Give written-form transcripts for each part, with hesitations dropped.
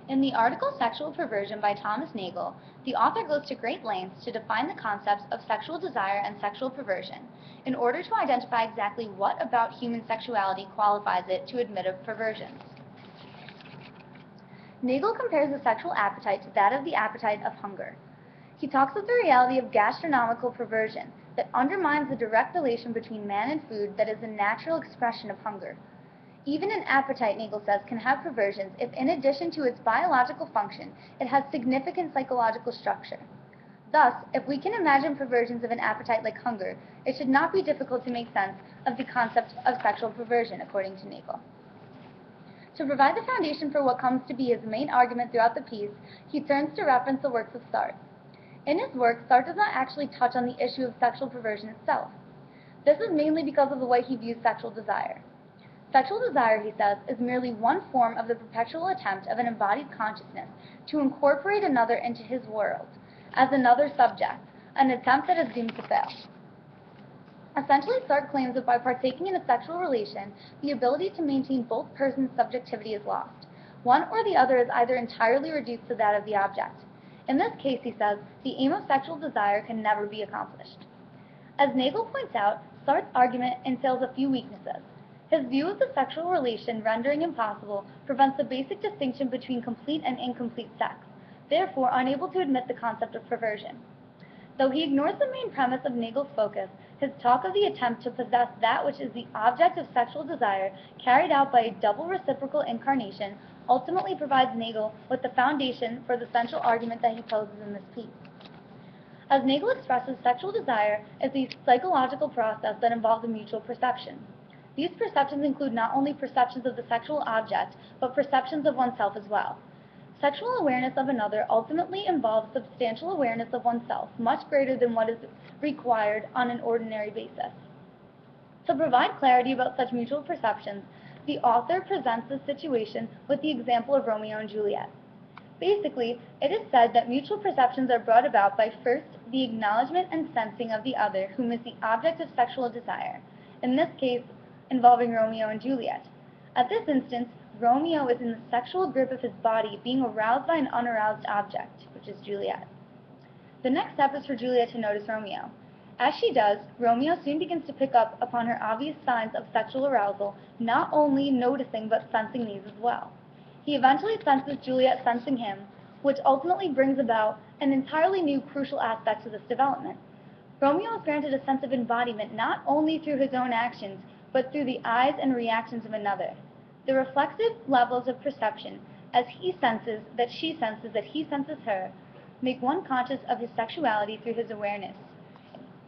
In the article Sexual Perversion by Thomas Nagel, the author goes to great lengths to define the concepts of sexual desire and sexual perversion in order to identify exactly what about human sexuality qualifies it to admit of perversions. Nagel compares the sexual appetite to that of the appetite of hunger. He talks of the reality of gastronomical perversion that undermines the direct relation between man and food that is a natural expression of hunger. Even an appetite, Nagel says, can have perversions if, in addition to its biological function, it has significant psychological structure. Thus, if we can imagine perversions of an appetite like hunger, it should not be difficult to make sense of the concept of sexual perversion, according to Nagel. To provide the foundation for what comes to be his main argument throughout the piece, he turns to reference the works of Sartre. In his work, Sartre does not actually touch on the issue of sexual perversion itself. This is mainly because of the way he views sexual desire. Sexual desire, he says, is merely one form of the perpetual attempt of an embodied consciousness to incorporate another into his world, as another subject, an attempt that is doomed to fail. Essentially, Sartre claims that by partaking in a sexual relation, the ability to maintain both persons' subjectivity is lost. One or the other is either entirely reduced to that of the object. In this case, he says, the aim of sexual desire can never be accomplished. As Nagel points out, Sartre's argument entails a few weaknesses. His view of the sexual relation rendering impossible prevents the basic distinction between complete and incomplete sex, therefore unable to admit the concept of perversion. Though he ignores the main premise of Nagel's focus, his talk of the attempt to possess that which is the object of sexual desire carried out by a double reciprocal incarnation ultimately provides Nagel with the foundation for the central argument that he poses in this piece. As Nagel expresses, sexual desire is a psychological process that involves a mutual perception. These perceptions include not only perceptions of the sexual object, but perceptions of oneself as well. Sexual awareness of another ultimately involves substantial awareness of oneself, much greater than what is required on an ordinary basis. To provide clarity about such mutual perceptions, the author presents the situation with the example of Romeo and Juliet. Basically, it is said that mutual perceptions are brought about by first the acknowledgement and sensing of the other, whom is the object of sexual desire, in this case involving Romeo and Juliet. At this instance, Romeo is in the sexual grip of his body, being aroused by an unaroused object, which is Juliet. The next step is for Juliet to notice Romeo. As she does, Romeo soon begins to pick up upon her obvious signs of sexual arousal, not only noticing but sensing these as well. He eventually senses Juliet sensing him, which ultimately brings about an entirely new crucial aspect to this development. Romeo is granted a sense of embodiment not only through his own actions, but through the eyes and reactions of another. The reflexive levels of perception, as he senses that she senses that he senses her, make one conscious of his sexuality through his awareness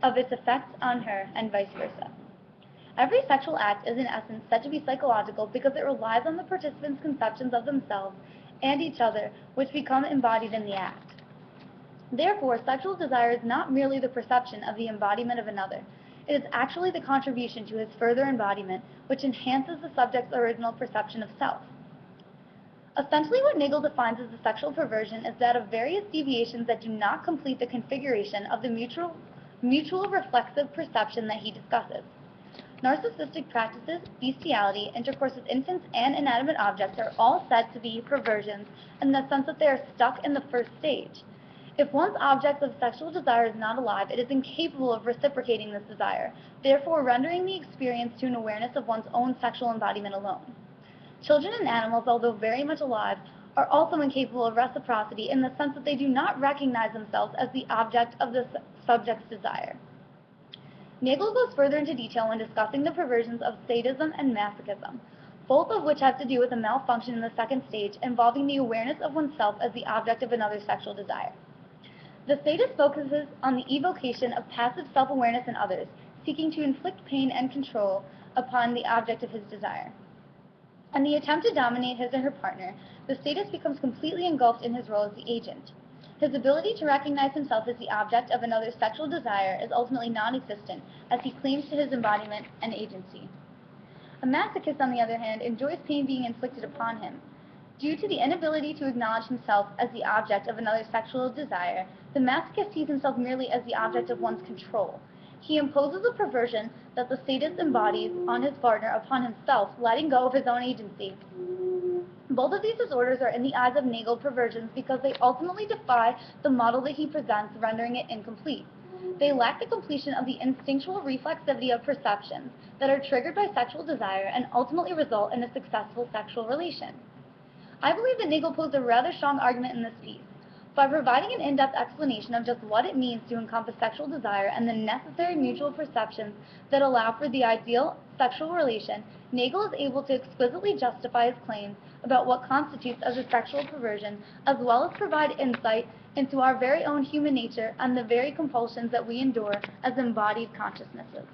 of its effects on her, and vice versa. Every sexual act is in essence said to be psychological because it relies on the participants' conceptions of themselves and each other, which become embodied in the act. Therefore, sexual desire is not merely the perception of the embodiment of another. It is actually the contribution to his further embodiment, which enhances the subject's original perception of self. Essentially, what Nagel defines as the sexual perversion is that of various deviations that do not complete the configuration of the mutual reflexive perception that he discusses. Narcissistic practices, bestiality, intercourse with infants, and inanimate objects are all said to be perversions in the sense that they are stuck in the first stage. If one's object of sexual desire is not alive, it is incapable of reciprocating this desire, therefore rendering the experience to an awareness of one's own sexual embodiment alone. Children and animals, although very much alive, are also incapable of reciprocity in the sense that they do not recognize themselves as the object of the subject's desire. Nagel goes further into detail when discussing the perversions of sadism and masochism, both of which have to do with a malfunction in the second stage involving the awareness of oneself as the object of another's sexual desire. The sadist focuses on the evocation of passive self-awareness in others, seeking to inflict pain and control upon the object of his desire. In the attempt to dominate his or her partner, the sadist becomes completely engulfed in his role as the agent. His ability to recognize himself as the object of another's sexual desire is ultimately non-existent, as he claims to his embodiment and agency. A masochist, on the other hand, enjoys pain being inflicted upon him. Due to the inability to acknowledge himself as the object of another's sexual desire, the masochist sees himself merely as the object of one's control. He imposes a perversion that the sadist embodies on his partner upon himself, letting go of his own agency. Both of these disorders are in the eyes of Nagel perversions because they ultimately defy the model that he presents, rendering it incomplete. They lack the completion of the instinctual reflexivity of perceptions that are triggered by sexual desire and ultimately result in a successful sexual relation. I believe that Nagel posed a rather strong argument in this piece. By providing an in-depth explanation of just what it means to encompass sexual desire and the necessary mutual perceptions that allow for the ideal sexual relation, Nagel is able to exquisitely justify his claims about what constitutes as a sexual perversion, as well as provide insight into our very own human nature and the very compulsions that we endure as embodied consciousnesses.